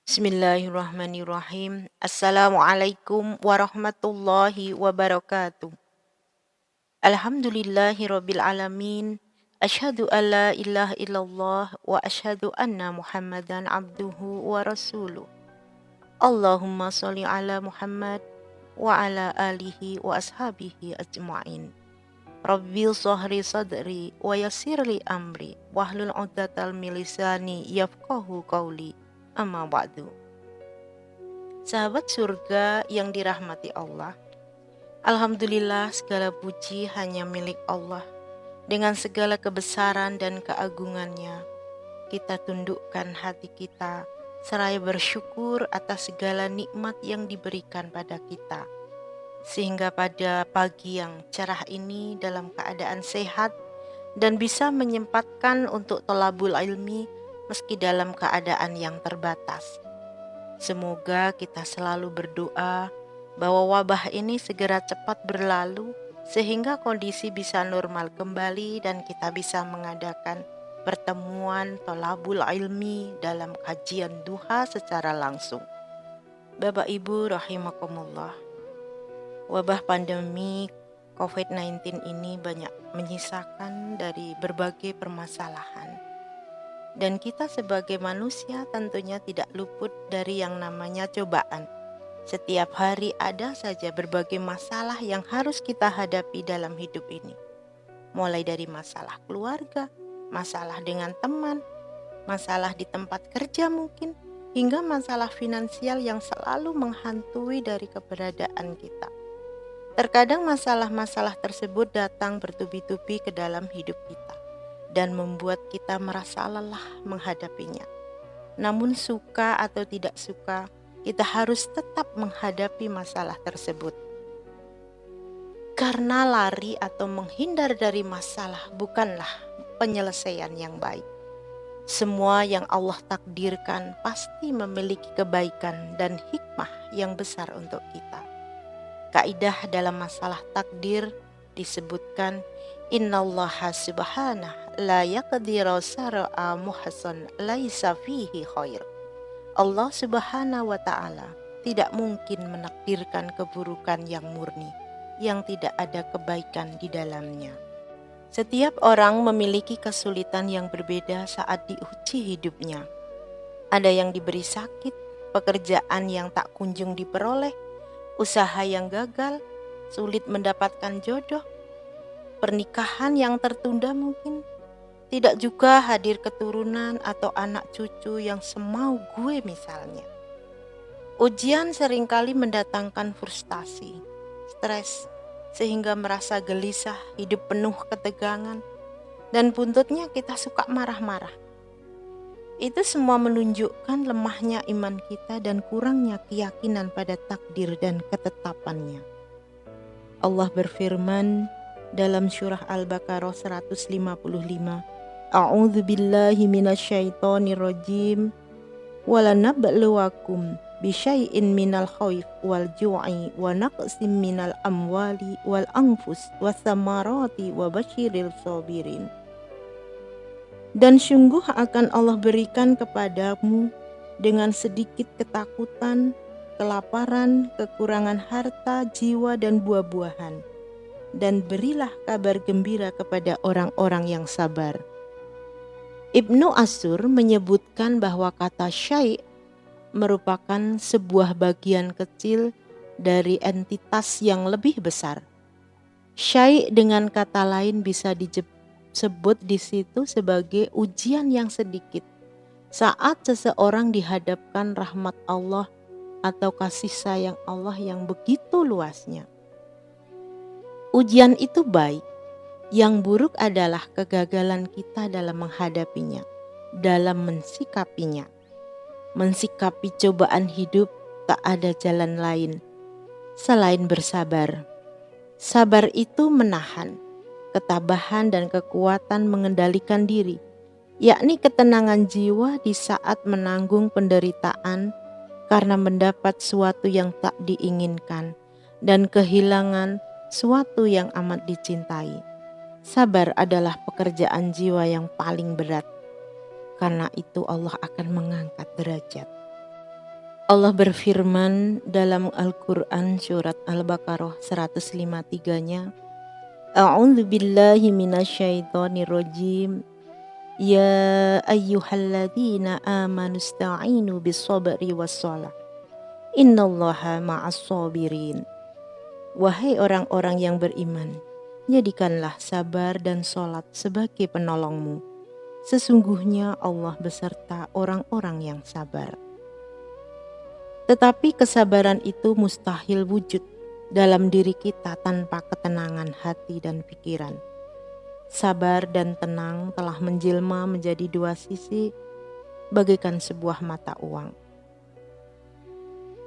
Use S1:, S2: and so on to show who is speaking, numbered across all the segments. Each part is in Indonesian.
S1: Bismillahirrahmanirrahim. Assalamualaikum warahmatullahi wabarakatuh. Alhamdulillahi rabbil alamin. Asyhadu an la ilaha illallah wa asyhadu anna Muhammadan abduhu wa rasuluh. Allahumma sholli ala Muhammad wa ala alihi wa ashabihi ajma'in. Rabbil sahri sadri wa yassirli amri wahlul 'uqdatal min lisani yafqahu qawli. Amma ba'du. Sahabat surga yang dirahmati Allah, alhamdulillah segala puji hanya milik Allah. Dengan segala kebesaran dan keagungannya, kita tundukkan hati kita seraya bersyukur atas segala nikmat yang diberikan pada kita. Sehingga pada pagi yang cerah ini dalam keadaan sehat dan bisa menyempatkan untuk thalabul ilmi meski dalam keadaan yang terbatas. Semoga kita selalu berdoa bahwa wabah ini segera cepat berlalu sehingga kondisi bisa normal kembali dan kita bisa mengadakan pertemuan thalabul ilmi dalam kajian duha secara langsung. Bapak Ibu rahimakumullah, wabah pandemi COVID-19 ini banyak menyisakan dari berbagai permasalahan. Dan kita sebagai manusia tentunya tidak luput dari yang namanya cobaan. Setiap hari ada saja berbagai masalah yang harus kita hadapi dalam hidup ini. Mulai dari masalah keluarga, masalah dengan teman, masalah di tempat kerja mungkin, hingga masalah finansial yang selalu menghantui dari keberadaan kita. Terkadang masalah-masalah tersebut datang bertubi-tubi ke dalam hidup kita dan membuat kita merasa lelah menghadapinya. Namun suka atau tidak suka, kita harus tetap menghadapi masalah tersebut. Karena lari atau menghindar dari masalah bukanlah penyelesaian yang baik. Semua yang Allah takdirkan pasti memiliki kebaikan dan hikmah yang besar untuk kita. Kaidah dalam masalah takdir disebutkan, innallaha subhanahu la yaqdiru sar'a muhsan laisa fihi khair. Allah Subhanahu wa taala tidak mungkin menakdirkan keburukan yang murni yang tidak ada kebaikan di dalamnya. Setiap orang memiliki kesulitan yang berbeda saat diuji hidupnya. Ada yang diberi sakit, pekerjaan yang tak kunjung diperoleh, usaha yang gagal, sulit mendapatkan jodoh, pernikahan yang tertunda mungkin, tidak juga hadir keturunan atau anak cucu yang semau gue misalnya. Ujian seringkali mendatangkan frustasi, stres, sehingga merasa gelisah, hidup penuh ketegangan, dan buntutnya kita suka marah-marah. Itu semua menunjukkan lemahnya iman kita dan kurangnya keyakinan pada takdir dan ketetapannya. Allah berfirman dalam surah Al-Baqarah 155, A'udzu billahi minasyaitonir rajim. Walanabluwakum bisyai'in minal khauf wal ju'i wa naqsim minal amwali wal anfus wasamarati wa basyiril sabirin. Dan sungguh akan Allah berikan kepadamu dengan sedikit ketakutan, kelaparan, kekurangan harta, jiwa dan buah-buahan. Dan berilah kabar gembira kepada orang-orang yang sabar. Ibnu Ashur menyebutkan bahwa kata syai' merupakan sebuah bagian kecil dari entitas yang lebih besar. Syai' dengan kata lain bisa disebut di situ sebagai ujian yang sedikit saat seseorang dihadapkan rahmat Allah atau kasih sayang Allah yang begitu luasnya. Ujian itu baik. Yang buruk adalah kegagalan kita dalam menghadapinya, dalam mensikapinya. Mensikapi cobaan hidup tak ada jalan lain selain bersabar. Sabar itu menahan, ketabahan dan kekuatan mengendalikan diri, yakni ketenangan jiwa di saat menanggung penderitaan karena mendapat suatu yang tak diinginkan dan kehilangan suatu yang amat dicintai. Sabar adalah pekerjaan jiwa yang paling berat. Karena itu Allah akan mengangkat derajat. Allah berfirman dalam Al-Quran surat Al-Baqarah 153-nya, A'udzu billahi minasyaitonir rajim. Ya ayyuhalladzina amanu ista'inu bis-sabri was-shalah. Innallaha ma'as sabirin. Wahai orang-orang yang beriman, jadikanlah sabar dan sholat sebagai penolongmu. Sesungguhnya Allah beserta orang-orang yang sabar. Tetapi kesabaran itu mustahil wujud dalam diri kita tanpa ketenangan hati dan pikiran. Sabar dan tenang telah menjelma menjadi dua sisi bagaikan sebuah mata uang.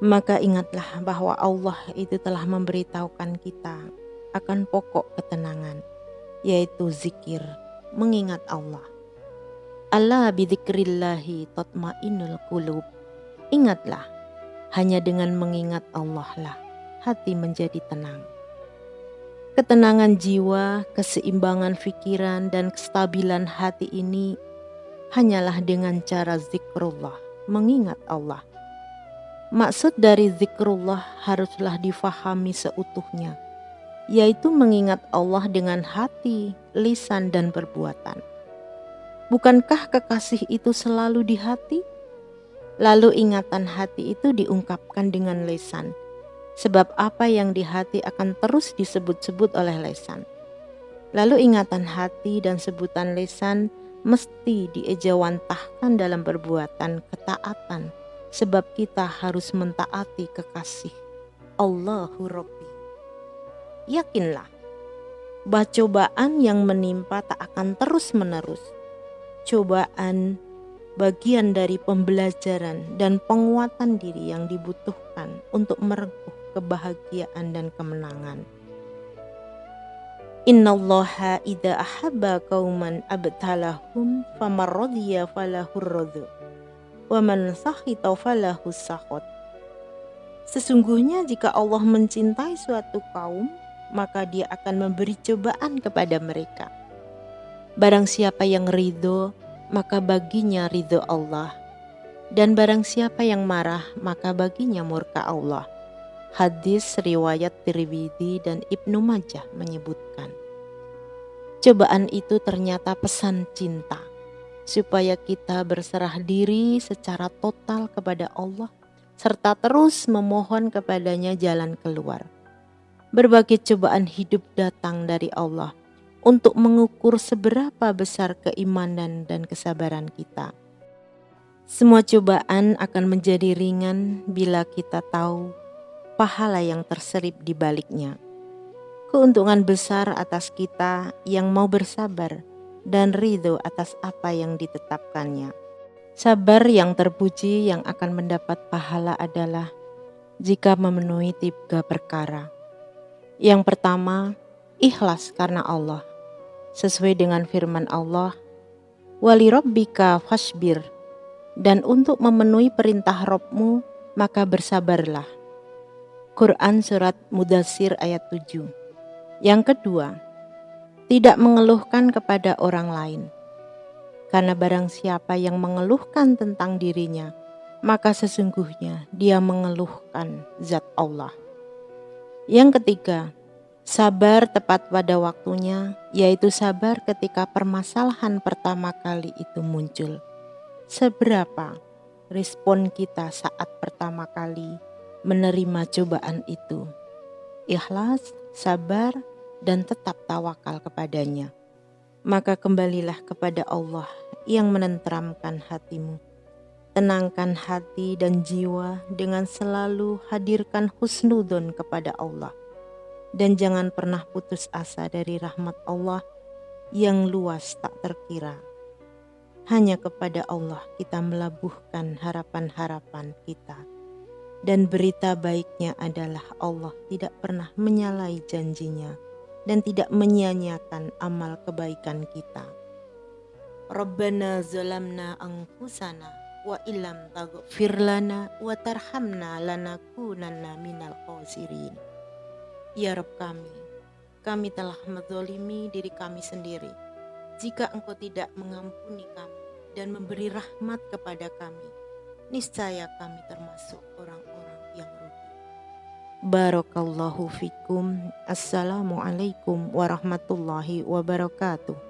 S1: Maka ingatlah bahwa Allah itu telah memberitahukan kita akan pokok ketenangan, yaitu zikir, mengingat Allah. Ala bidzikrillahi tatmainnul qulub. Ingatlah, hanya dengan mengingat Allah lah hati menjadi tenang. Ketenangan jiwa, keseimbangan pikiran, dan kestabilan hati ini hanyalah dengan cara zikrullah, mengingat Allah. Maksud dari zikrullah haruslah difahami seutuhnya, yaitu mengingat Allah dengan hati, lisan, dan perbuatan. Bukankah kekasih itu selalu di hati? Lalu ingatan hati itu diungkapkan dengan lisan, sebab apa yang di hati akan terus disebut-sebut oleh lisan. Lalu ingatan hati dan sebutan lisan mesti diejawantahkan dalam perbuatan ketaatan, sebab kita harus mentaati kekasih Allahu Rabbi. Yakinlah, bahwa cobaan yang menimpa tak akan terus-menerus. Cobaan bagian dari pembelajaran dan penguatan diri yang dibutuhkan untuk merengkuh kebahagiaan dan kemenangan. Innallaha idza ahabba qauman abtalahum famarradiya falahur radhu wa man sakhita falahu sakhot. Sesungguhnya jika Allah mencintai suatu kaum, maka Dia akan memberi cobaan kepada mereka. Barang siapa yang ridho, maka baginya ridho Allah. Dan barang siapa yang marah, maka baginya murka Allah. Hadis riwayat Tirmidzi dan Ibnu Majah menyebutkan. Cobaan itu ternyata pesan cinta, supaya kita berserah diri secara total kepada Allah, serta terus memohon kepadanya jalan keluar. Berbagai cobaan hidup datang dari Allah untuk mengukur seberapa besar keimanan dan kesabaran kita. Semua cobaan akan menjadi ringan bila kita tahu pahala yang terselip di baliknya. Keuntungan besar atas kita yang mau bersabar dan ridho atas apa yang ditetapkannya. Sabar yang terpuji yang akan mendapat pahala adalah jika memenuhi 3 perkara. Yang pertama, ikhlas karena Allah. Sesuai dengan firman Allah, wali rabbika fasbir, dan untuk memenuhi perintah Rabbmu maka bersabarlah. Quran surat Mudatsir ayat 7. Yang kedua, tidak mengeluhkan kepada orang lain. Karena barang siapa yang mengeluhkan tentang dirinya, maka sesungguhnya dia mengeluhkan zat Allah. Yang ketiga, sabar tepat pada waktunya, yaitu sabar ketika permasalahan pertama kali itu muncul. Seberapa respon kita saat pertama kali menerima cobaan itu? Ikhlas, sabar, dan tetap tawakal kepadanya. Maka kembalilah kepada Allah yang menenteramkan hatimu. Tenangkan hati dan jiwa dengan selalu hadirkan husnudon kepada Allah. Dan jangan pernah putus asa dari rahmat Allah yang luas tak terkira. Hanya kepada Allah kita melabuhkan harapan-harapan kita. Dan berita baiknya adalah Allah tidak pernah menyalahi janjinya dan tidak menyia-nyiakan amal kebaikan kita. Rabbana zalamna anfusana wa illam taghfir lana wa tarhamna lanakunanna minal khasirin. Ya Rabb kami telah menzalimi diri kami sendiri. Jika Engkau tidak mengampuni kami dan memberi rahmat kepada kami, niscaya kami termasuk orang-orang yang rugi. Barakallahu fikum. Assalamualaikum warahmatullahi wabarakatuh.